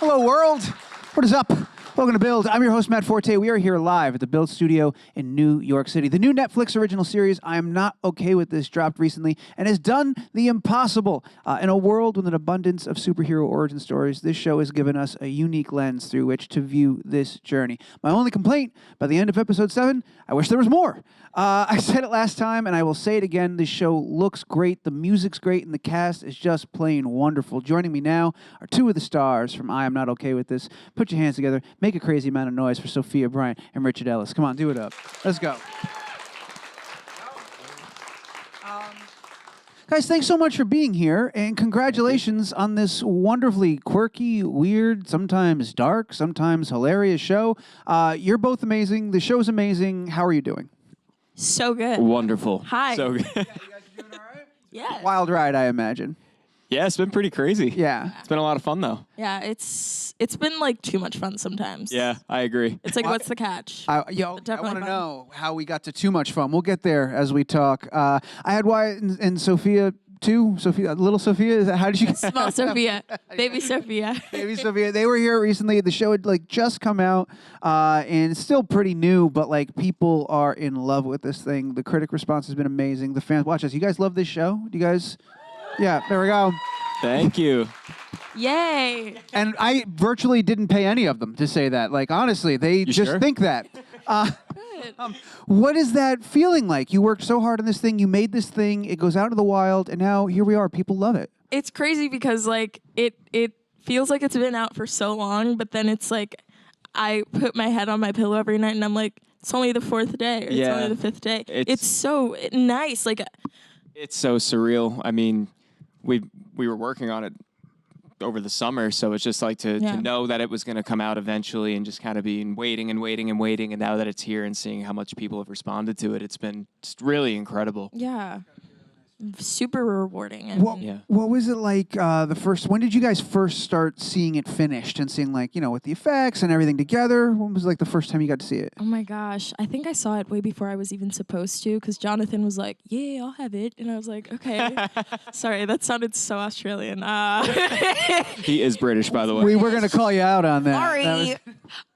Hello, world. What is up? Welcome to Build. I'm your host, Matt Forte. We are here live at the Build Studio in New York City. The new Netflix original series, I Am Not Okay With This, dropped recently and has done the impossible. In a world with an abundance of superhero origin stories, this show has given us a unique lens through which to view this journey. My only complaint, by the end of episode 7, I wish there was more. I said it last time, and I will say it again. This show looks great, the music's great, and the cast is just plain wonderful. Joining me now are two of the stars from I Am Not Okay With This. Put your hands together. Make a crazy amount of noise for Sofia Bryant and Richard Ellis. Come on, do it up. Let's go. Guys, thanks so much for being here, and congratulations on this wonderfully quirky, weird, sometimes dark, sometimes hilarious show. You're both amazing. The show's amazing. How are you doing? So good. Wonderful. Hi. So good. You guys are doing all right? Yeah. Wild ride, I imagine. Yeah, it's been pretty crazy. Yeah. It's been a lot of fun, though. Yeah, it's been like too much fun sometimes. Yeah, I agree. It's like, what's the catch? I Definitely want to fun. know how we got to too much fun. We'll get there as we talk. I had Wyatt and Sophia too. Sophia, little Sophia. Is that, how did you? Small Sophia, baby Sophia. Baby Sophia. They were here recently. The show had like just come out, and it's still pretty new. But like people are in love with this thing. The critic response has been amazing. The fans watch us. You guys love this show? Do you guys? Yeah. There we go. Thank you. Yay. And I virtually didn't pay any of them to say that. Like honestly, they just sure? think that. Good. What is that feeling like? You worked so hard on this thing. You made this thing. It goes out into the wild, and now here we are. People love it. It's crazy because like it feels like it's been out for so long, but then it's like I put my head on my pillow every night and I'm like, it's only the 4th day, or it's Yeah. only the 5th day. It's so nice. Like It's so surreal. I mean, we were working on it over the summer, so it's just like to know that it was going to come out eventually and just kind of being waiting and waiting and waiting, and now that it's here and seeing how much people have responded to it, it's been just really incredible. yeah. Super rewarding. And What was it like the first? When did you guys first start seeing it finished and seeing like with the effects and everything together? When was like the first time you got to see it? Oh my gosh. I think I saw it way before I was even supposed to, because Jonathan was like, yeah, I'll have it. And I was like, okay. Sorry, that sounded so Australian. He is British, by the way. We were gonna call you out on that. Sorry.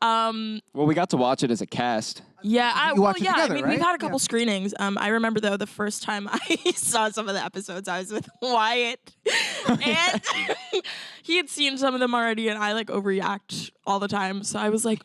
Well, we got to watch it as a cast. Yeah, You watched it together, I mean, right? we've had a couple Yeah. screenings. I remember, though, the first time I saw some of the episodes, I was with Wyatt. And he had seen some of them already, and I, like, overreact all the time. So I was like...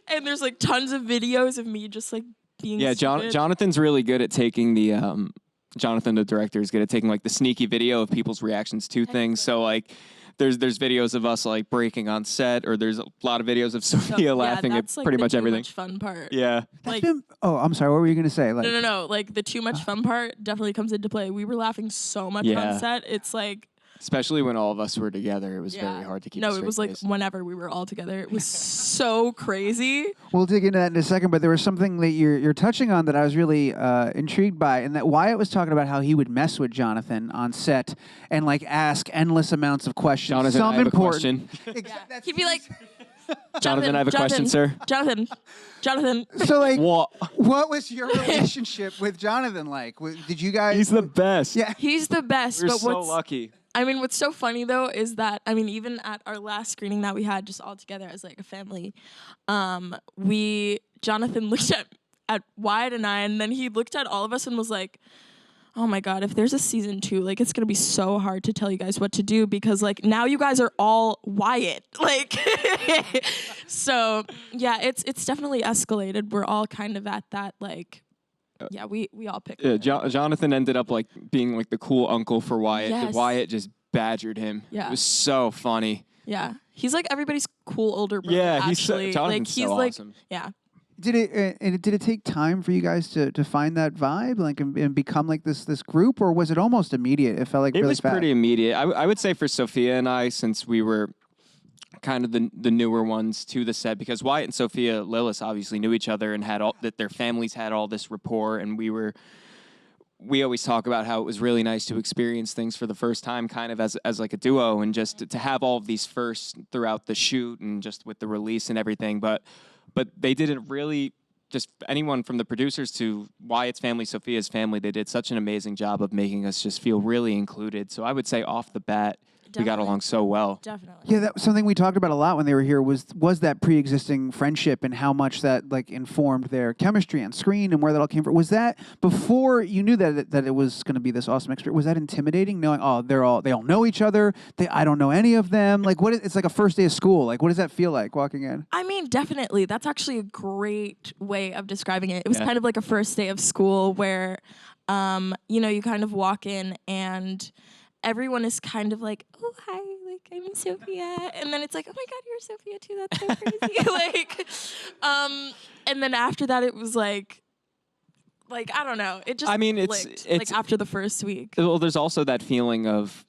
And there's, like, tons of videos of me just, like, being stupid. Jonathan's really good at taking the... Jonathan, the director, is good at taking, like, the sneaky video of people's reactions to things. So, like... There's videos of us like breaking on set, or there's a lot of videos of Sophia laughing at that's, like, pretty the much too everything. Much fun part. Yeah. Like, I'm sorry. What were you gonna say? Like, no. Like the too much fun part definitely comes into play. We were laughing so much Yeah. on set. It's like Especially when all of us were together, it was very hard to keep. No, a it was straight like face. whenever we were all together. It was so crazy. We'll dig into that in a second, but there was something that you're touching on that I was really intrigued by, and that Wyatt was talking about how he would mess with Jonathan on set and like ask endless amounts of questions. Jonathan, some I have important. a question. He'd be like, Jonathan, I have a question, sir. Jonathan. So like, What? what was your relationship with Jonathan like? Did you guys? He's the best. Yeah. He's the best. We're but so what's lucky. I mean, what's so funny though is that even at our last screening that we had just all together as like a family, Jonathan looked at Wyatt and I, and then he looked at all of us and was like, oh my God, if there's a season 2, like it's gonna be so hard to tell you guys what to do because like now you guys are all Wyatt. Like so yeah, it's definitely escalated. We're all kind of at that like we all picked him. Jonathan ended up like being like the cool uncle for Wyatt. Yes. Wyatt just badgered him. Yeah. It was so funny. Yeah. He's like everybody's cool older brother. Yeah, actually. Jonathan's he's so like awesome. yeah. Did it take time for you guys to find that vibe, like and become like this group, or was it almost immediate? It felt like It really was fast. pretty immediate. I would say for Sophia and I, since we were kind of the newer ones to the set, because Wyatt and Sophia Lillis obviously knew each other and had all that their families had all this rapport, and we always talk about how it was really nice to experience things for the first time, kind of as like a duo, and just to have all of these firsts throughout the shoot and just with the release and everything, but they didn't really, just anyone from the producers to Wyatt's family, Sophia's family, they did such an amazing job of making us just feel really included. So I would say off the bat, we got along so well. Definitely. Yeah, that was something we talked about a lot when they were here was that pre-existing friendship and how much that like informed their chemistry on screen and where that all came from. Was that before you knew that it was going to be this awesome experience? Was that intimidating, knowing they all know each other? I don't know any of them. Like it's like a first day of school. Like what does that feel like walking in? I mean, definitely. That's actually a great way of describing it. It was kind of like a first day of school where, you kind of walk in and everyone is kind of like, oh, hi, like, I'm Sophia. And then it's like, oh my God, you're Sophia too. That's so crazy. And then after that, it was like, I don't know. It just clicked, like after the first week. Well, there's also that feeling of,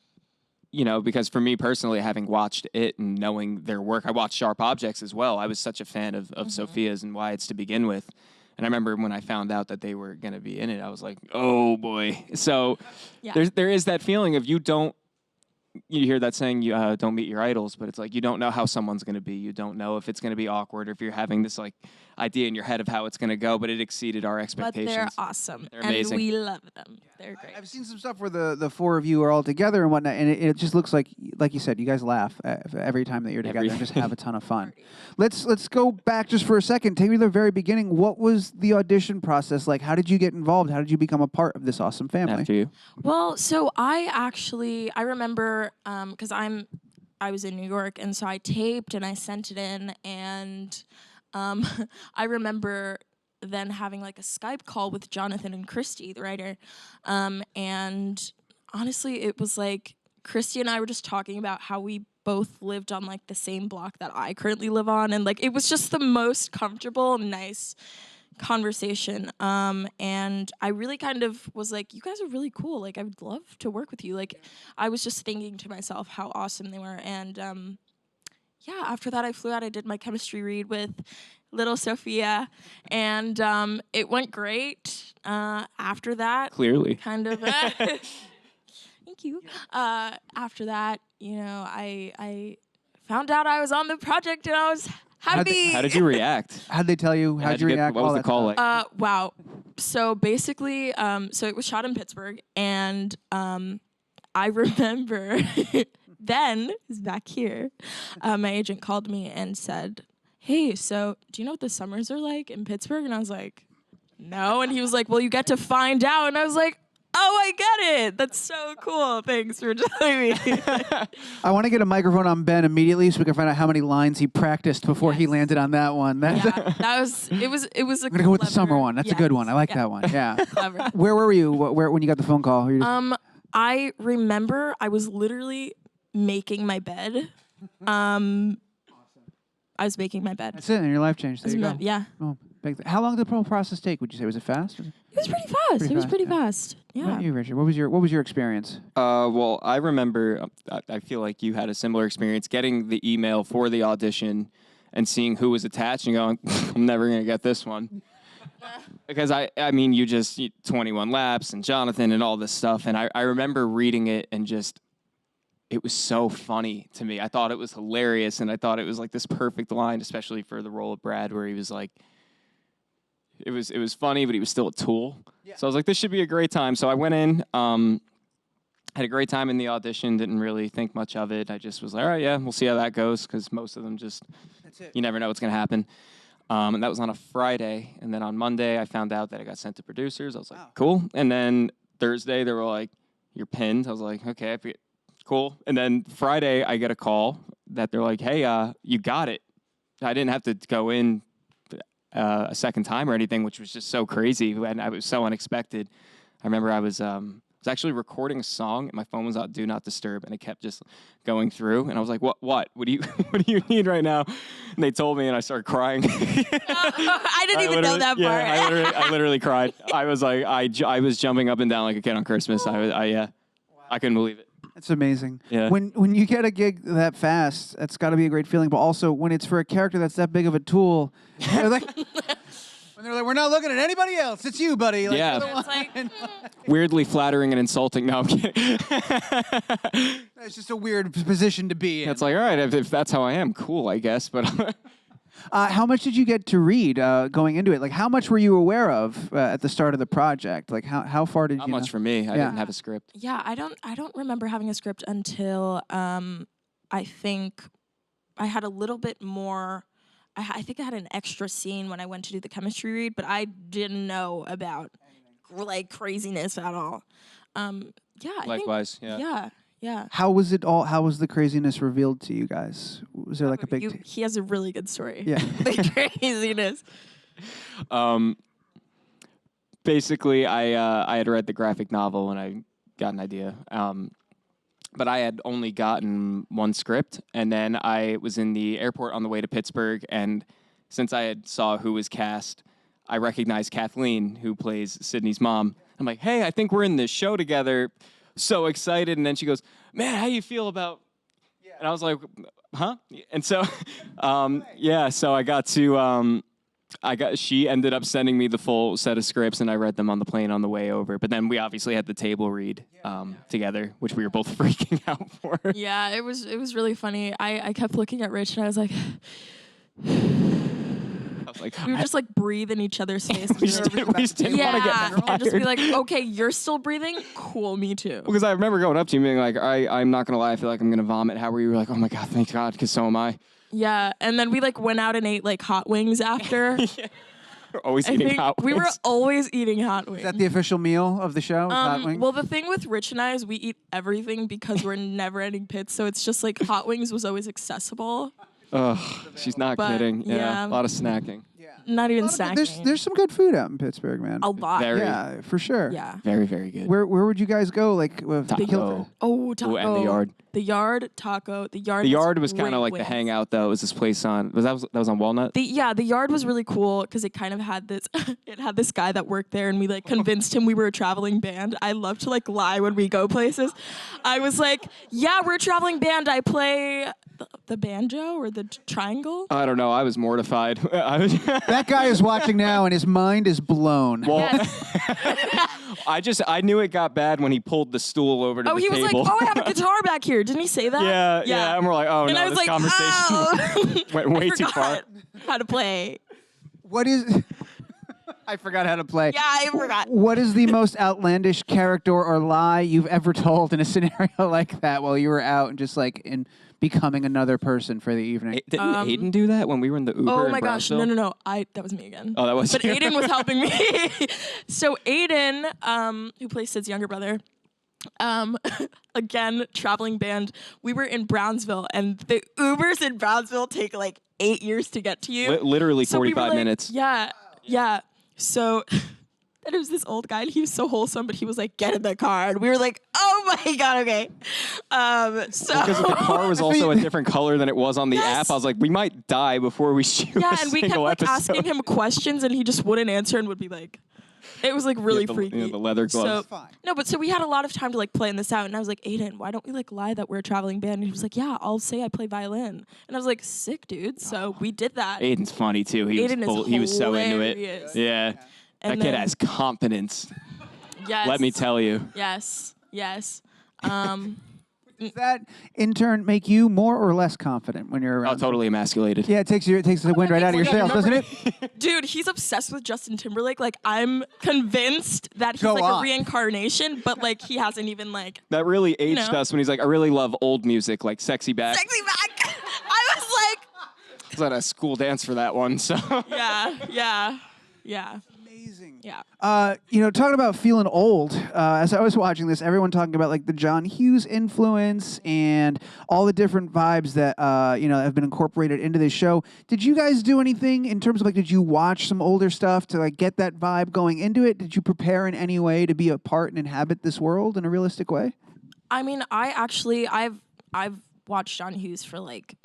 because for me personally, having watched it and knowing their work, I watched Sharp Objects as well. I was such a fan of Sophia's and Wyatt's to begin with. And I remember when I found out that they were going to be in it, I was like, oh boy. So there is that feeling of you hear that saying, you don't meet your idols, but it's like you don't know how someone's going to be. You don't know if it's going to be awkward or if you're having this like idea in your head of how it's going to go, but it exceeded our expectations. But they're awesome. They're amazing. And we love them. They're great. I've seen some stuff where the four of you are all together and whatnot, and it just looks like you said, you guys laugh every time that you're together and just have a ton of fun. Let's go back just for a second. Take me to the very beginning. What was the audition process like? How did you get involved? How did you become a part of this awesome family? After you. Well, so I remember because I was in New York, and so I taped and I sent it in, and I remember then having like a Skype call with Jonathan and Christy, the writer, and honestly, it was like Christy and I were just talking about how we both lived on like the same block that I currently live on, and like it was just the most comfortable, nice conversation, and I really kind of was like, you guys are really cool, like I would love to work with you. Like I was just thinking to myself how awesome they were, and after that I flew out, I did my chemistry read with little Sophia, and it went great. After that, Clearly. kind of thank you. After that, I found out I was on the project, and I was happy. How did you react? How'd they tell you? How'd you react? What was the call like? Wow. So basically, so it was shot in Pittsburgh, and I remember then, is back here, my agent called me and said, hey, so do you know what the summers are like in Pittsburgh? And I was like, no. And he was like, well, you get to find out. And I was like, oh, I get it. That's so cool. Thanks for telling me. I want to get a microphone on Ben immediately so we can find out how many lines he practiced before he landed on that one. It was a I'm going to go with the summer one. That's a good one. I like that one. Yeah. Clever. Where were you when you got the phone call? Were you just... I remember I was literally making my bed. I was making my bed. That's it, and your life changed. There you go. Yeah. Oh, how long did the whole process take, would you say? Was it fast? It was pretty fast. It was pretty fast. Yeah. What about you, Richard? What was your experience? Well, I remember, I feel like you had a similar experience getting the email for the audition and seeing who was attached and going, I'm never going to get this one. Because, I mean, you 21 Laps and Jonathan and all this stuff. And I remember reading it and just, it was so funny to me. I thought it was hilarious. And I thought it was like this perfect line, especially for the role of Brad, where he was like, it was funny, but he was still a tool. Yeah. So I was like, this should be a great time. So I went in, had a great time in the audition, didn't really think much of it. I just was like, all right, yeah, we'll see how that goes, because most of them just, you never know what's going to happen. And that was on a Friday. And then on Monday, I found out that I got sent to producers. I was like, cool. And then Thursday, they were like, you're pinned. I was like, okay, cool. And then Friday, I get a call that they're like, hey, you got it. I didn't have to go in a second time or anything, which was just so crazy. And it was so unexpected. I remember I was actually recording a song, and my phone was on Do Not Disturb, and it kept just going through. And I was like, what do you need right now? And they told me, and I started crying. I didn't even know that part. Yeah, I literally cried. I was like, I was jumping up and down like a kid on Christmas. I couldn't believe it. That's amazing. Yeah. When you get a gig that fast, that's got to be a great feeling. But also, when it's for a character that's that big of a tool, they're like, when they're like, we're not looking at anybody else. It's you, buddy. Like, yeah. It's like, weirdly flattering and insulting. No, I'm kidding. It's just a weird position to be in. It's like, all right, if that's how I am, cool, I guess. But How much did you get to read going into it? Like, how much were you aware of at the start of the project? Like, how far did Not you? much for me. I didn't have a script. Yeah, I don't remember having a script until I think I had a little bit more. I think I had an extra scene when I went to do the chemistry read, but I didn't know about like craziness at all. Yeah. Likewise. Yeah. How was it all? How was the craziness revealed to you guys? Was there like a big? He has a really good story. Yeah. The craziness. Basically, I had read the graphic novel and I got an idea. But I had only gotten one script, and then I was in the airport on the way to Pittsburgh, and since I had saw who was cast, I recognized Kathleen, who plays Sydney's mom. I'm like, hey, I think we're in this show together. So excited, and then she goes, man, how you feel about... Yeah. And I was like, huh? And so, so I got to... She ended up sending me the full set of scripts, and I read them on the plane on the way over. But then we obviously had the table read together, which we were both freaking out for. Yeah, it was really funny. I kept looking at Rich, and I was like, we were just like breathe in each other's face. we just didn't want to get fired. And just be like, okay, you're still breathing? Cool, me too. Because I remember going up to you and being like, I'm not going to lie, I feel like I'm going to vomit. How were you? Like, oh my God, thank God, because so am I. Yeah, and then we like went out and ate like hot wings after. We're always eating hot wings. We were always eating hot wings. Is that the official meal of the show? Hot wings? Well, the thing with Rich and I is we eat everything because we're never ending pits, so it's just like hot wings was always accessible. Ugh, she's not kidding. Yeah, a lot of snacking. Not even snacking. There's some good food out in Pittsburgh, man. A lot. Yeah, for sure. Yeah. Very, very good. Where would you guys go? Like Taco. Oh, Taco. Ooh, and the Yard. The Yard, Taco. The Yard. The Yard was kind great of like wings. the hangout, though. It was this place on that was on Walnut. The Yard was really cool because it kind of had this. It had this guy that worked there, and we like convinced him we were a traveling band. I love to like lie when we go places. I was like, "Yeah, we're a traveling band. I play the banjo or the triangle." I don't know. I was mortified. That guy is watching now, and his mind is blown. Well, Yes. I knew it got bad when he pulled the stool over to the table. He was like, "Oh, I have a guitar back here." Didn't he say that? Yeah. And we're like, "Oh and no, I was this like, conversation went way too far." How to play? What is? I forgot how to play. Yeah, I forgot. What is the most outlandish character or lie you've ever told in a scenario like that while you were out and just like in becoming another person for the evening? Didn't Aiden do that when we were in the Uber? Oh in my gosh, Brownsville? no. That was me again. Oh, that was But you. Aiden was helping me. So Aiden, who plays Sid's younger brother, again, traveling band. We were in Brownsville, and the Ubers in Brownsville take like 8 years to get to you. Literally So we were 45 like, minutes. Yeah. So then it was this old guy, and he was so wholesome, but he was like, "Get in the car," and we were like, "Oh my God, okay." So Because the car was also a different color than it was on the app. I was like, we might die before we shoot a and we kept single like episode. asking him questions, and he just wouldn't answer and would be like, it was like really freaky. The leather gloves. So we had a lot of time to like plan this out, and I was like, Aiden, why don't we like lie that we're a traveling band? And he was like, yeah, I'll say I play violin. And I was like, sick, dude. So we did that. Aiden's funny too. He was so into it. Hilarious. Yeah. And that kid then- has confidence. Yes. Let me tell you. Yes. Does that in turn make you more or less confident when you're around? Oh, totally emasculated. Yeah, it takes the wind right out of your sails, doesn't it? Dude, he's obsessed with Justin Timberlake. Like, I'm convinced that he's Go like on. a reincarnation, but like he hasn't even like That really aged know. us when he's like, I really love old music, like Sexy Back. sexy back. I was like, I was at a school dance for that one, so. yeah. Amazing. Yeah. Talking about feeling old, as I was watching this, everyone talking about like the John Hughes influence and all the different vibes that, have been incorporated into this show. Did you guys do anything in terms of like, did you watch some older stuff to like get that vibe going into it? Did you prepare in any way to be a part and inhabit this world in a realistic way? I mean, I've watched John Hughes for like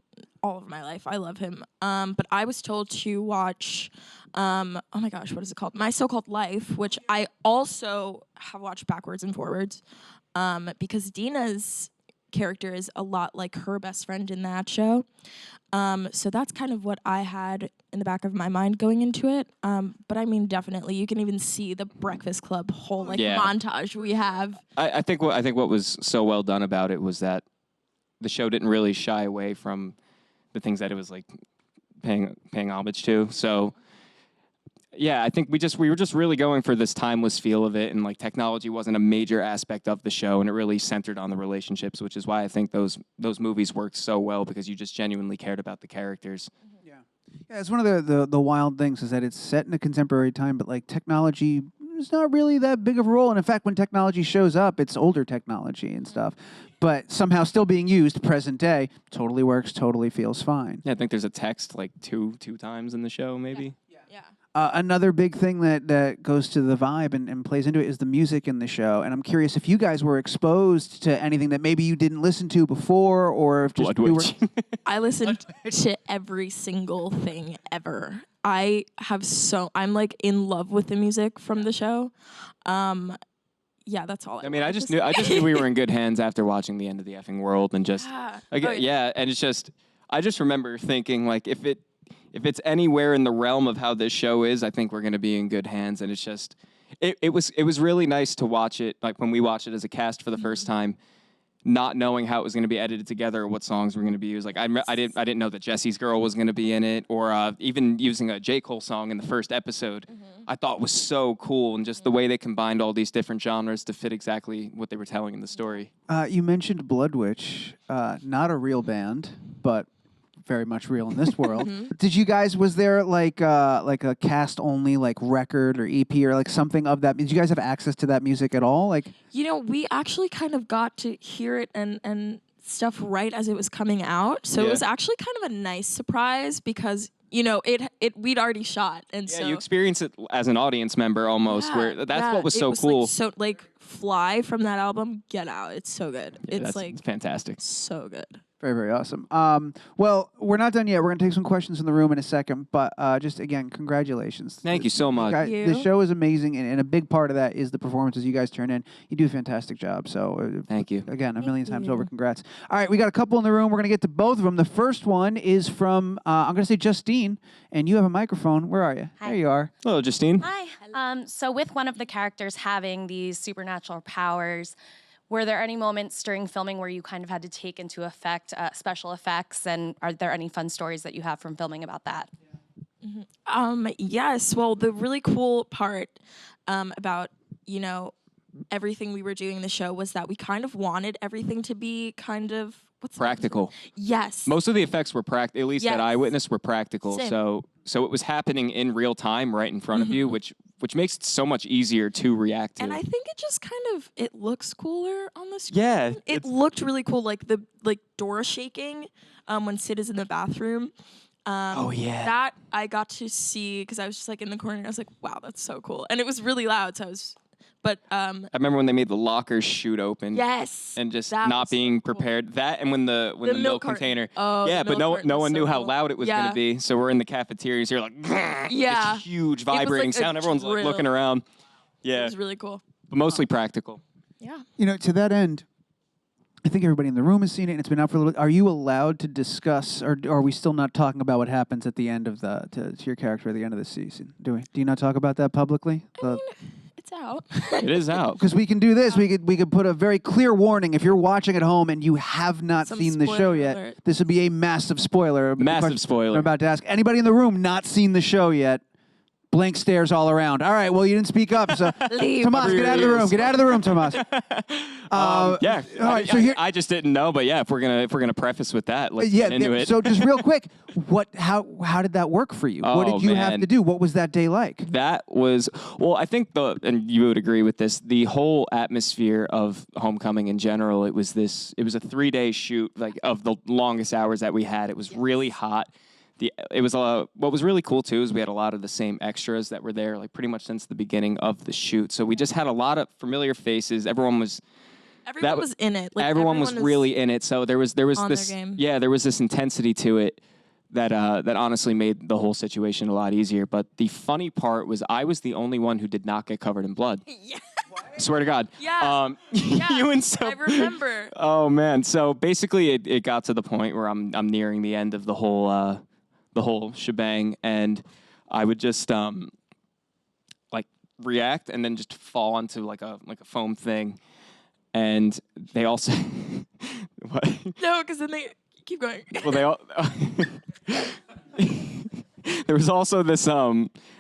all of my life. I love him. But I was told to watch, oh my gosh, what is it called? My So-Called Life, which I also have watched backwards and forwards, because Dina's character is a lot like her best friend in that show. So that's kind of what I had in the back of my mind going into it. But I mean, definitely, you can even see the Breakfast Club whole montage we have. I think what was so well done about it was that the show didn't really shy away from the things that it was like paying homage to. So yeah, I think we were just really going for this timeless feel of it, and like technology wasn't a major aspect of the show, and it really centered on the relationships, which is why I think those movies worked so well, because you just genuinely cared about the characters. Yeah, it's one of the wild things is that it's set in a contemporary time, but like technology is not really that big of a role. And in fact, when technology shows up, it's older technology and stuff, but somehow still being used present day. Totally works. Totally feels fine. Yeah, I think there's a text like two times in the show, maybe. Yeah. Another big thing that goes to the vibe and plays into it is the music in the show. And I'm curious if you guys were exposed to anything that maybe you didn't listen to before, or if just Blood you Witch. were. I listened to every single thing ever. I'm like in love with the music from the show. Yeah, that's all. I mean, I just knew we were in good hands after watching The End of the Effing World, and just and it's just I just remember thinking like if it's anywhere in the realm of how this show is, I think we're going to be in good hands. And it's just, it was really nice to watch it, like when we watched it as a cast for the first time, not knowing how it was going to be edited together, or what songs were going to be used. Like I didn't know that Jesse's Girl was going to be in it, or even using a J. Cole song in the first episode. I thought was so cool, and just the way they combined all these different genres to fit exactly what they were telling in the story. You mentioned Blood Witch, not a real band, but very much real in this world. Did you guys, was there like a cast only like record or EP or like something of that? Did you guys have access to that music at all? Like, we actually kind of got to hear it and stuff right as it was coming out. So it was actually kind of a nice surprise, because we'd already shot, and so you experience it as an audience member almost. Where that's what was so cool. Like, so like Fly from that album, Get Out. It's so good. Yeah, it's like fantastic. So good. very, very awesome. Well, we're not done yet. We're going to take some questions in the room in a second, but just again, congratulations. Thank you so much. Thank you. The show is amazing, and a big part of that is the performances you guys turn in. You do a fantastic job. So thank you. Again, a million times over. Congrats. All right, we got a couple in the room. We're going to get to both of them. The first one is from, I'm going to say Justine, and you have a microphone. Where are you? Hi. There you are. Hello, Justine. Hi. So with one of the characters having these supernatural powers, were there any moments during filming where you kind of had to take into effect special effects, and are there any fun stories that you have from filming about that? Yes. Well, the really cool part about, everything we were doing in the show was that we kind of wanted everything to be kind of Practical. Yes. Most of the effects were practical, at least that I witnessed were practical. Same. So it was happening in real time right in front of you, which makes it so much easier to react to. And I think it just it looks cooler on the screen. Yeah, It looked really cool, like the door shaking when Sid is in the bathroom. Oh, yeah. That I got to see because I was just like in the corner and I was like, wow, that's so cool. And it was really loud, so I was I remember when they made the lockers shoot open. Yes. And just that not was being so cool. prepared. That and when the milk carton. container. Oh, yeah, the but milk no carton one was knew so how cool. loud it was going to be. So we're in the cafeterias. You're like, yeah, it's a huge like vibrating a sound. Everyone's like drill. looking around. It Yeah, was really cool. but mostly practical. Yeah. To that end, I think everybody in the room has seen it, and it's been out for a little bit. Are you allowed to discuss, or are we still not talking about what happens at the end of to your character at the end of the season? Do you not talk about that publicly? I mean, it's out. It is out. Because we can do this. We could put a very clear warning. If you're watching at home and you have not Some seen the show spoiler yet, alert. this would be a massive spoiler. Massive spoiler. I'm about to ask anybody in the room not seen the show yet. Blank stares all around. All right, well, you didn't speak up. So, Leave. Tomas, Cover get your out of the room. ears. Get out of the room, Tomas. Yeah. All right, so here. I just didn't know, but yeah, if we're gonna preface with that, let's get into it. So just real quick, how did that work for you? What Oh, did you have man. to do? What was that day like? That was, well, I think and you would agree with this, the whole atmosphere of Homecoming in general, it was a 3-day shoot, like of the longest hours that we had. It was really hot. What was really cool too is we had a lot of the same extras that were there, like pretty much since the beginning of the shoot. So we just had a lot of familiar faces. Everyone was in it. Like, everyone was really in it. So there was on this their game. there was this intensity to it that honestly made the whole situation a lot easier. But the funny part was I was the only one who did not get covered in blood. Yeah. Swear to God. Yeah. Yeah. You and so. I remember. Oh man. So basically, it got to the point where I'm nearing the end of the whole shebang, and I would just like react and then just fall onto like a foam thing, and they also what? No, because then they keep going. Well, they all there was also this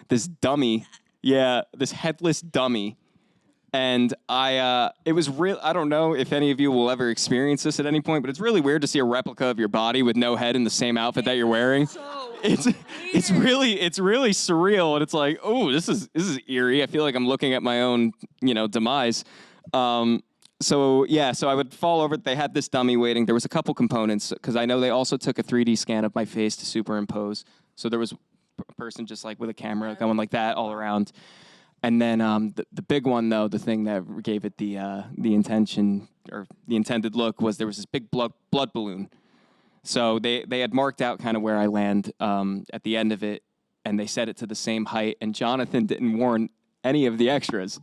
this dummy, this headless dummy, and it was real. I don't know if any of you will ever experience this at any point, but it's really weird to see a replica of your body with no head in the same outfit that you're wearing. It's really surreal, and it's like, oh, this is eerie. I feel like I'm looking at my own demise. So I would fall over. They had this dummy waiting. There was a couple components because I know they also took a 3D scan of my face to superimpose. So there was a person just like with a camera going like that all around. And then the big one though, the thing that gave it the intention or the intended look was there was this big blood balloon. So they had marked out kind of where I land at the end of it, and they set it to the same height. And Jonathan didn't warn any of the extras.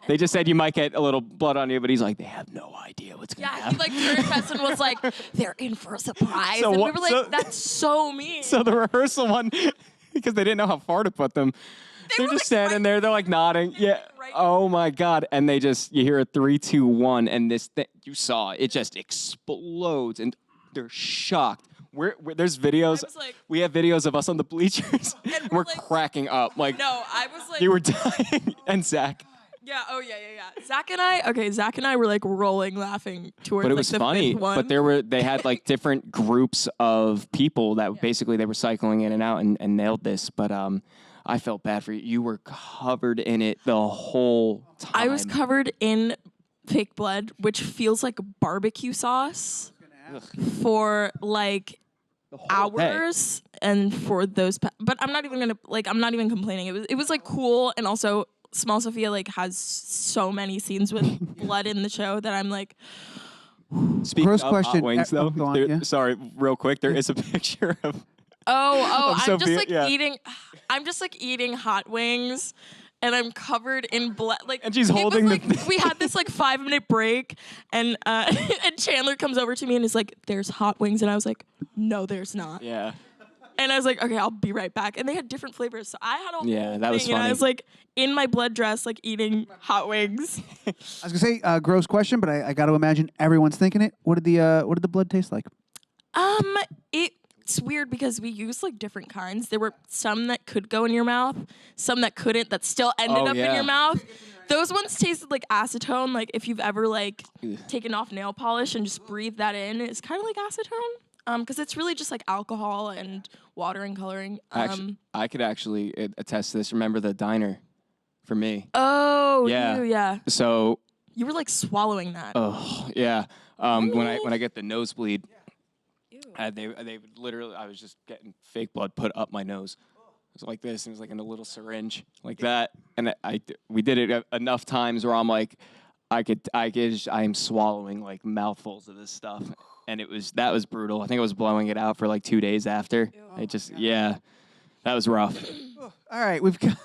They just said you might get a little blood on you, but he's like, they have no idea what's going to happen. Yeah, he turned to us and was like, they're in for a surprise. So and we were like, that's so mean. So the rehearsal one, because they didn't know how far to put them, they're just standing there. They're like nodding. Yeah. Oh my God. And you hear a 3, 2, 1, and this thing, you saw it just explodes, and they're shocked. There's videos. We have videos of us on the bleachers. And we're cracking up. Like, no, I was like, you were dying. And Zach. Yeah. Oh yeah. Zach and I were like rolling, laughing towards. But it was funny. But they had like different groups of people that basically they were cycling in and out and nailed this. But I felt bad for you. You were covered in it the whole time. I was covered in fake blood, which feels like barbecue sauce for like hours, and for those. But I'm not even complaining. It was like cool, and also small Sophia like has so many scenes with blood in the show that I'm like. Speaking Gross of question. hot wings, though. Go on, yeah. Sorry, real quick. There is a picture of. I'm Sophia, just like eating. I'm just like eating hot wings, and I'm covered in blood. Like, and she's holding we had this like 5-minute break, and and Chandler comes over to me and is like, "There's hot wings," and I was like, "No, there's not." Yeah. And I was like, "Okay, I'll be right back." And they had different flavors, so I had a whole that was thing, funny. and I was like in my blood dress, like eating hot wings. I was gonna say gross question, but I got to imagine everyone's thinking it. What did the blood taste like? It's weird because we used like different kinds. There were some that could go in your mouth, some that couldn't, that still ended up in your mouth. Those ones tasted like acetone. Like if you've ever like taken off nail polish and just breathed that in, it's kind of like acetone. Because it's really just like alcohol and water and coloring. I could actually attest to this. Remember the diner for me? Oh, yeah. Yeah. So you were like swallowing that. Oh, yeah. When I get the nosebleed, they would literally, I was just getting fake blood put up my nose. It was like this, and it was like in a little syringe like that. And we did it enough times where I'm like, I am swallowing like mouthfuls of this stuff. And that was brutal. I think I was blowing it out for like 2 days after. That was rough. All right, we've got,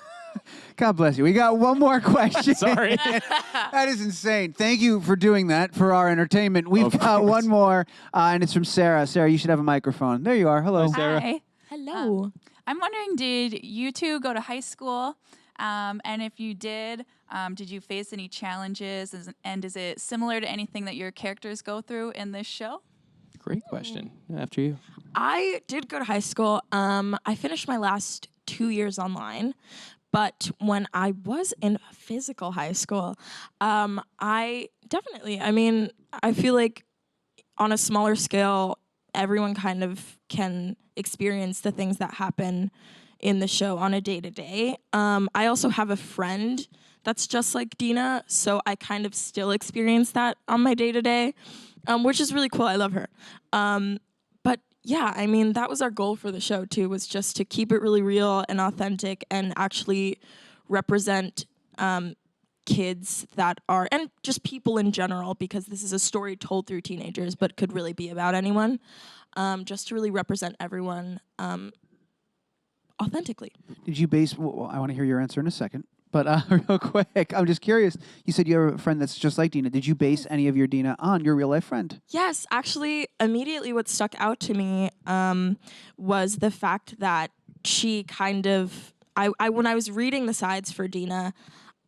God bless you. We got one more question. Sorry. That is insane. Thank you for doing that for our entertainment. We've got one more, and it's from Sarah. Sarah, you should have a microphone. There you are. Hello. Hi, Sarah. Hi. Hello. I'm wondering, did you two go to high school? And if you did you face any challenges? And is it similar to anything that your characters go through in this show? Great question. After you. I did go to high school. I finished my last 2 years online. But when I was in physical high school, I feel like on a smaller scale, everyone kind of can experience the things that happen in the show on a day-to-day. I also have a friend that's just like Dina, so I kind of still experience that on my day-to-day, which is really cool. I love her. But yeah, I mean, that was our goal for the show too, was just to keep it really real and authentic and actually represent kids that are, and just people in general, because this is a story told through teenagers, but could really be about anyone, just to really represent everyone authentically. Did you base, well, I want to hear your answer in a second, but real quick, I'm just curious. You said you have a friend that's just like Dina. Did you base any of your Dina on your real life friend? Yes, actually, immediately what stuck out to me was the fact that she kind of, when I was reading the sides for Dina,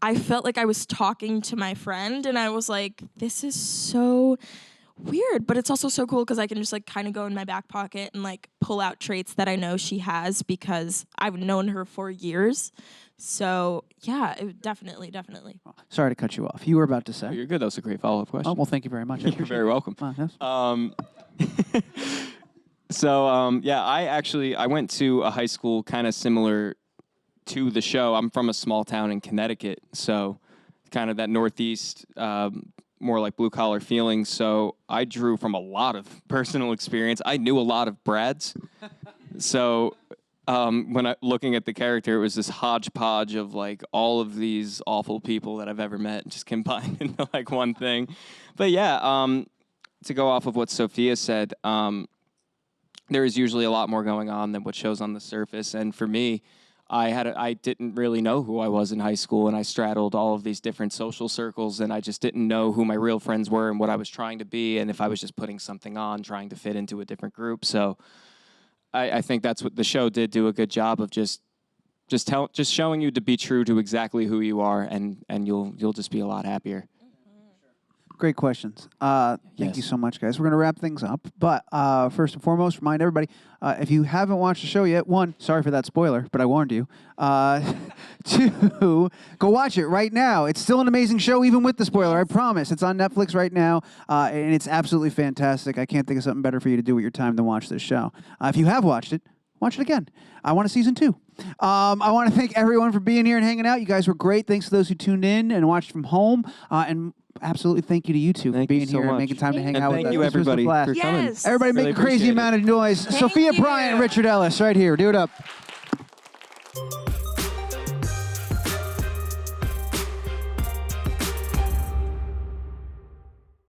I felt like I was talking to my friend, and I was like, this is so weird, but it's also so cool because I can just like kind of go in my back pocket and like pull out traits that I know she has because I've known her for years. So yeah, definitely. Sorry to cut you off. You were about to say. You're good. That was a great follow-up question. Oh, well, thank you very much. I You're appreciate very it. welcome. Yes. Yeah, I went to a high school kind of similar to the show. I'm from a small town in Connecticut, so kind of that Northeast, more like blue collar feeling. So I drew from a lot of personal experience. I knew a lot of Brads. So when looking at the character, it was this hodgepodge of like all of these awful people that I've ever met just combined into like one thing. But yeah, to go off of what Sophia said, there is usually a lot more going on than what shows on the surface. And for me, I didn't really know who I was in high school, and I straddled all of these different social circles, and I just didn't know who my real friends were and what I was trying to be, and if I was just putting something on, trying to fit into a different group. So I think that's what the show did do a good job of just showing you to be true to exactly who you are, and you'll just be a lot happier. Great questions. Thank you so much, guys. We're going to wrap things up. But first and foremost, remind everybody, if you haven't watched the show yet, one, sorry for that spoiler, but I warned you. Two, go watch it right now. It's still an amazing show, even with the spoiler, I promise. It's on Netflix right now, and it's absolutely fantastic. I can't think of something better for you to do with your time than watch this show. If you have watched it, watch it again. I want a season 2. I want to thank everyone for being here and hanging out. You guys were great. Thanks to those who tuned in and watched from home. And absolutely thank you to you two for being here and making time to hang out with us. Thank you, everybody, for coming. Yes. Everybody Really make a crazy appreciate it. amount of noise. Sophia Bryant and Richard Ellis right here. Do it up.